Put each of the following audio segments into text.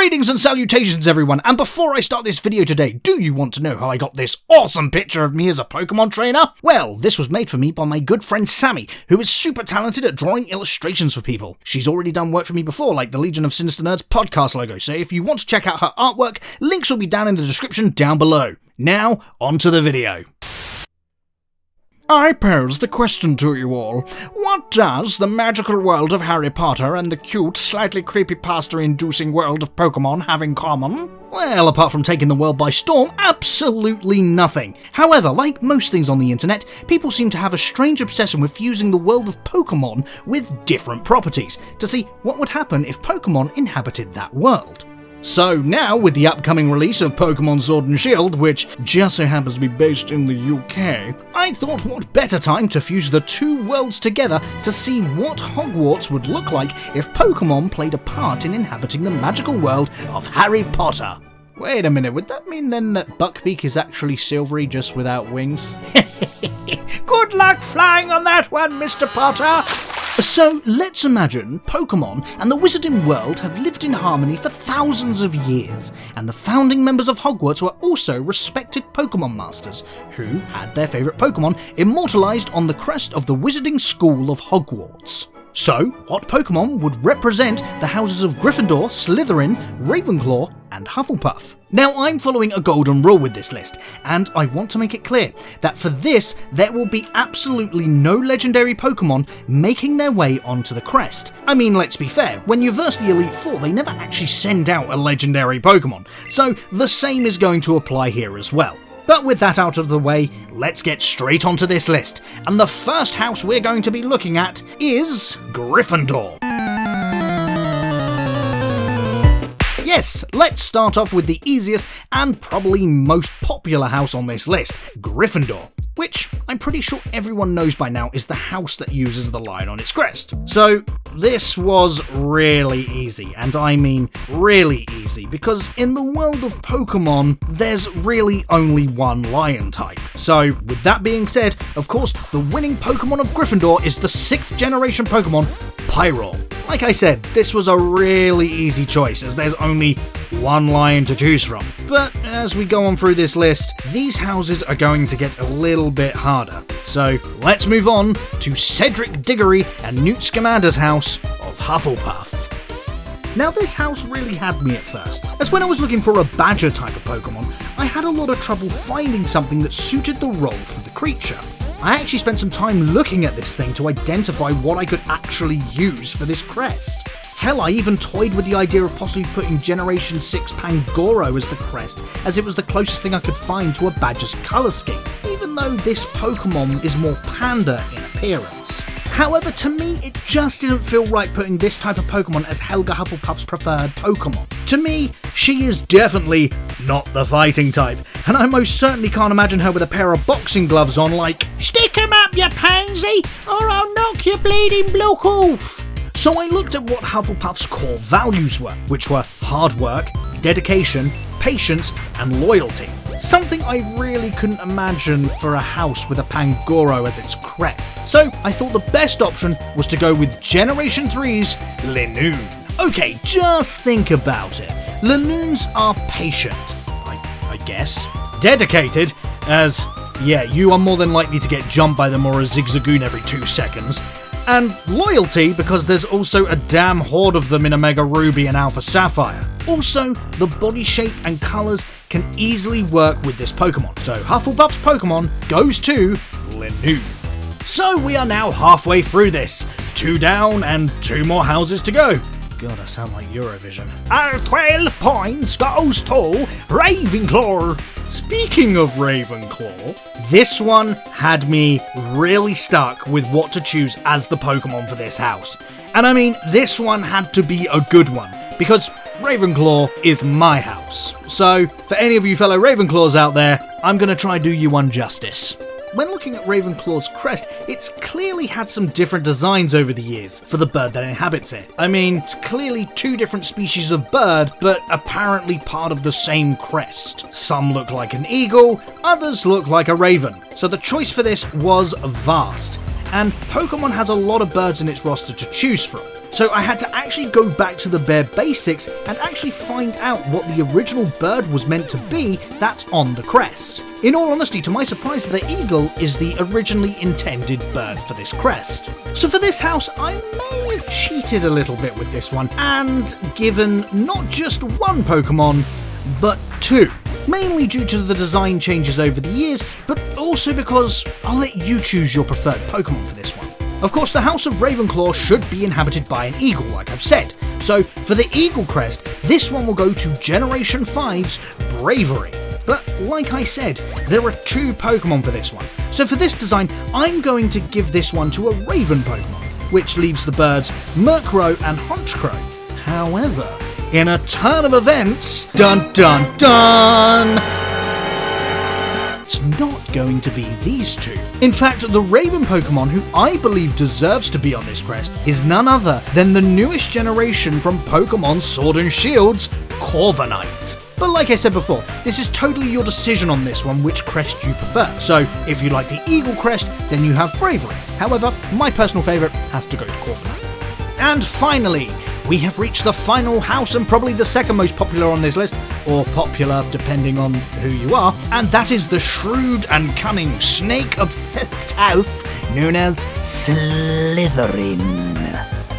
Greetings and salutations everyone, and before I start this video today, do you want to know how I got this awesome picture of me as a Pokemon trainer? Well, this was made for me by my good friend Sammy, who is super talented at drawing illustrations for people. She's already done work for me before, like the Legion of Sinister Nerds podcast logo, so if you want to check out her artwork, links will be down in the description down below. Now, on to the video. I pose the question to you all. What does the magical world of Harry Potter and the cute, slightly creepypasta-inducing world of Pokémon have in common? Well, apart from taking the world by storm, absolutely nothing. However, like most things on the internet, people seem to have a strange obsession with fusing the world of Pokémon with different properties, to see what would happen if Pokémon inhabited that world. So now, with the upcoming release of Pokémon Sword and Shield, which just so happens to be based in the UK, I thought what better time to fuse the two worlds together to see what Hogwarts would look like if Pokémon played a part in inhabiting the magical world of Harry Potter. Wait a minute, would that mean then that Buckbeak is actually silvery just without wings? Good luck flying on that one, Mr. Potter! So, let's imagine Pokémon and the wizarding world have lived in harmony for thousands of years, and the founding members of Hogwarts were also respected Pokémon masters, who had their favourite Pokémon immortalised on the crest of the Wizarding School of Hogwarts. So, what Pokémon would represent the houses of Gryffindor, Slytherin, Ravenclaw, and Hufflepuff? Now, I'm following a golden rule with this list, and I want to make it clear that for this, there will be absolutely no legendary Pokémon making their way onto the crest. I mean, let's be fair, when you verse the Elite Four, they never actually send out a legendary Pokémon, so the same is going to apply here as well. But with that out of the way, let's get straight onto this list, and the first house we're going to be looking at is Gryffindor. Yes, let's start off with the easiest and probably most popular house on this list, Gryffindor, which I'm pretty sure everyone knows by now is the house that uses the lion on its crest. So this was really easy, and I mean really easy, because in the world of Pokemon, there's really only one lion type. So with that being said, of course, the winning Pokemon of Gryffindor is the 6th generation Pokemon, Pyroar. Like I said, this was a really easy choice, as there's only one lion to choose from. But as we go on through this list, these houses are going to get a little bit harder. So let's move on to Cedric Diggory and Newt Scamander's house of Hufflepuff. Now this house really had me at first, as when I was looking for a badger type of Pokemon, I had a lot of trouble finding something that suited the role for the creature. I actually spent some time looking at this thing to identify what I could actually use for this crest. Hell, I even toyed with the idea of possibly putting Generation 6 Pangoro as the crest, as it was the closest thing I could find to a badger's colour scheme, even though this Pokemon is more panda in appearance. However, to me, it just didn't feel right putting this type of Pokemon as Helga Hufflepuff's preferred Pokemon. To me, she is definitely not the fighting type, and I most certainly can't imagine her with a pair of boxing gloves on like, "Stick 'em up, you pansy, or I'll knock your bleeding block off." So I looked at what Hufflepuff's core values were, which were hard work, dedication, patience, and loyalty. Something I really couldn't imagine for a house with a Pangoro as its crest. So I thought the best option was to go with Generation 3's Linoone. Okay, just think about it. Linoons are patient, I guess. Dedicated, as, yeah, you are more than likely to get jumped by them or a Zigzagoon every 2 seconds. And loyalty, because there's also a damn horde of them in Omega Ruby and Alpha Sapphire. Also, the body shape and colours can easily work with this Pokemon, so Hufflepuff's Pokemon goes to Linoone. So we are now halfway through this. 2 down and 2 more houses to go. God, I sound like Eurovision. Our 12 points goes to Ravenclaw. Speaking of Ravenclaw, this one had me really stuck with what to choose as the Pokemon for this house. And I mean, this one had to be a good one, because Ravenclaw is my house. So, for any of you fellow Ravenclaws out there, I'm going to try do you one justice. When looking at Ravenclaw's crest, it's clearly had some different designs over the years for the bird that inhabits it. I mean, it's clearly 2 different species of bird, but apparently part of the same crest. Some look like an eagle, others look like a raven. So the choice for this was vast, and Pokemon has a lot of birds in its roster to choose from. So I had to actually go back to the bare basics and actually find out what the original bird was meant to be that's on the crest. In all honesty, to my surprise, the eagle is the originally intended bird for this crest. So for this house, I may have cheated a little bit with this one and given not just one Pokemon, but two. Mainly due to the design changes over the years, but also because I'll let you choose your preferred Pokemon for this one. Of course, the House of Ravenclaw should be inhabited by an eagle, like I've said. So for the eagle crest, this one will go to Generation 5's Braviary. But like I said, there are two Pokemon for this one. So for this design, I'm going to give this one to a Raven Pokemon, which leaves the birds Murkrow and Honchkrow. However, in a turn of events, dun dun dun, it's not going to be these two. In fact, the Raven Pokemon who I believe deserves to be on this crest is none other than the newest generation from Pokemon Sword and Shield's Corviknight. But like I said before, this is totally your decision on this one, which crest you prefer. So if you like the Eagle crest, then you have Braviary. However, my personal favourite has to go to Corviknight. And finally, we have reached the final house and probably the second most popular on this list, or popular depending on who you are, and that is the shrewd and cunning snake-obsessed house known as Slytherin.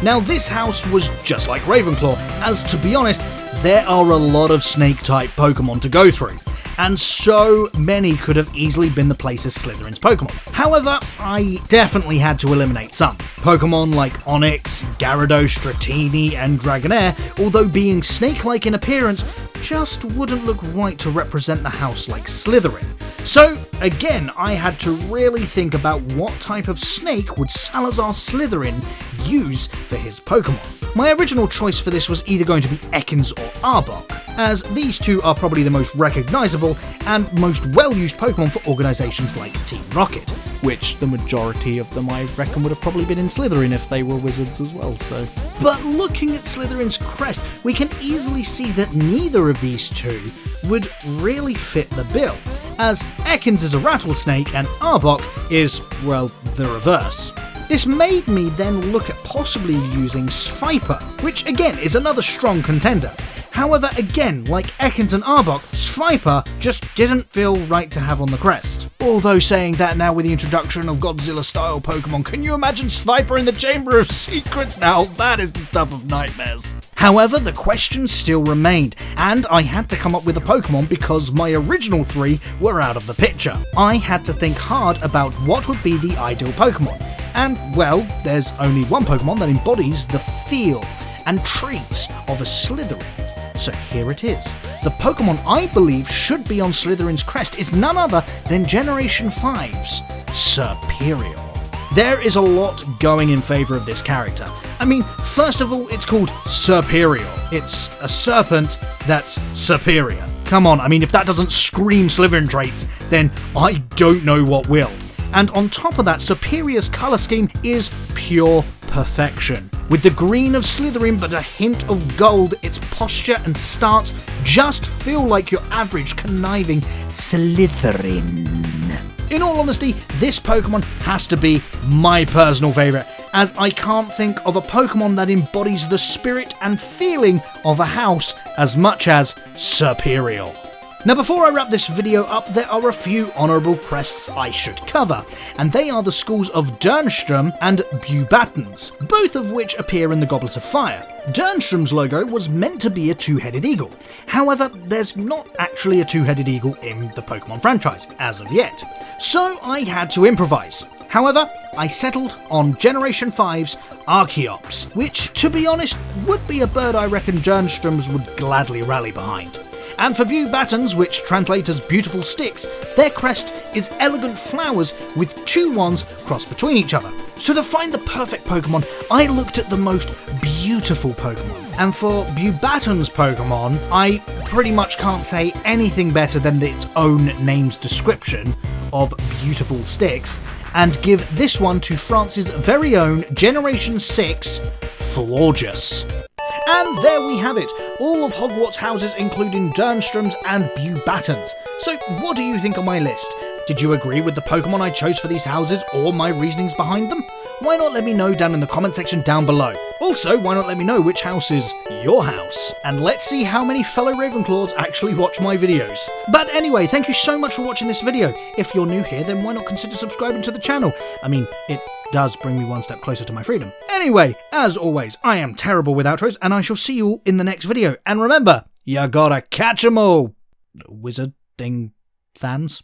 Now this house was just like Ravenclaw, as to be honest, there are a lot of snake-type Pokemon to go through, and so many could have easily been the place as Slytherin's Pokemon. However, I definitely had to eliminate some. Pokemon like Onyx, Gyarados, Dratini, and Dragonair, although being snake-like in appearance, just wouldn't look right to represent the house like Slytherin. So, again, I had to really think about what type of snake would Salazar Slytherin use for his Pokemon. My original choice for this was either going to be Ekans or Arbok, as these two are probably the most recognisable and most well-used Pokemon for organisations like Team Rocket, which the majority of them I reckon would have probably been in Slytherin if they were wizards as well, so. But looking at Slytherin's crest, we can easily see that neither of these two would really fit the bill, as Ekans is a rattlesnake and Arbok is, well, the reverse. This made me then look at possibly using Sviper, which again is another strong contender. However, again, like Ekans and Arbok, Sviper just didn't feel right to have on the crest. Although saying that now with the introduction of Godzilla-style Pokemon, can you imagine Sviper in the Chamber of Secrets? Now that is the stuff of nightmares. However, the questions still remained, and I had to come up with a Pokemon because my original three were out of the picture. I had to think hard about what would be the ideal Pokemon. And, well, there's only one Pokemon that embodies the feel and traits of a Slytherin. So here it is. The Pokemon I believe should be on Slytherin's crest is none other than Generation 5's Serperior. There is a lot going in favour of this character. I mean, first of all, it's called Serperior. It's a serpent that's superior. Come on, I mean, if that doesn't scream Slytherin traits, then I don't know what will. And on top of that, Serperior's colour scheme is pure perfection. With the green of Slytherin but a hint of gold, its posture and stance just feel like your average conniving Slytherin. In all honesty, this Pokemon has to be my personal favourite, as I can't think of a Pokemon that embodies the spirit and feeling of a house as much as Serperior. Now before I wrap this video up, there are a few honourable crests I should cover, and they are the schools of Durnstrom and Beauxbatons, both of which appear in the Goblet of Fire. Durnstrom's logo was meant to be a two-headed eagle, however there's not actually a two-headed eagle in the Pokemon franchise, as of yet, so I had to improvise. However, I settled on Generation 5's Archeops, which, to be honest, would be a bird I reckon Durnstroms would gladly rally behind. And for Beauxbatons, which translate as beautiful sticks, their crest is elegant flowers with two wands crossed between each other. So to find the perfect Pokemon, I looked at the most beautiful Pokemon. And for Beauxbatons Pokemon, I pretty much can't say anything better than its own name's description of beautiful sticks, and give this one to France's very own Generation 6 Florges. And there we have it, all of Hogwarts Houses including Durnstroms and Beauxbatons. So what do you think of my list? Did you agree with the Pokemon I chose for these houses or my reasonings behind them? Why not let me know down in the comment section down below? Also, why not let me know which house is your house? And let's see how many fellow Ravenclaws actually watch my videos. But anyway, thank you so much for watching this video. If you're new here, then why not consider subscribing to the channel? I mean, it does bring me one step closer to my freedom. Anyway, as always, I am terrible with outros, and I shall see you all in the next video. And remember, you gotta catch 'em all, wizarding fans.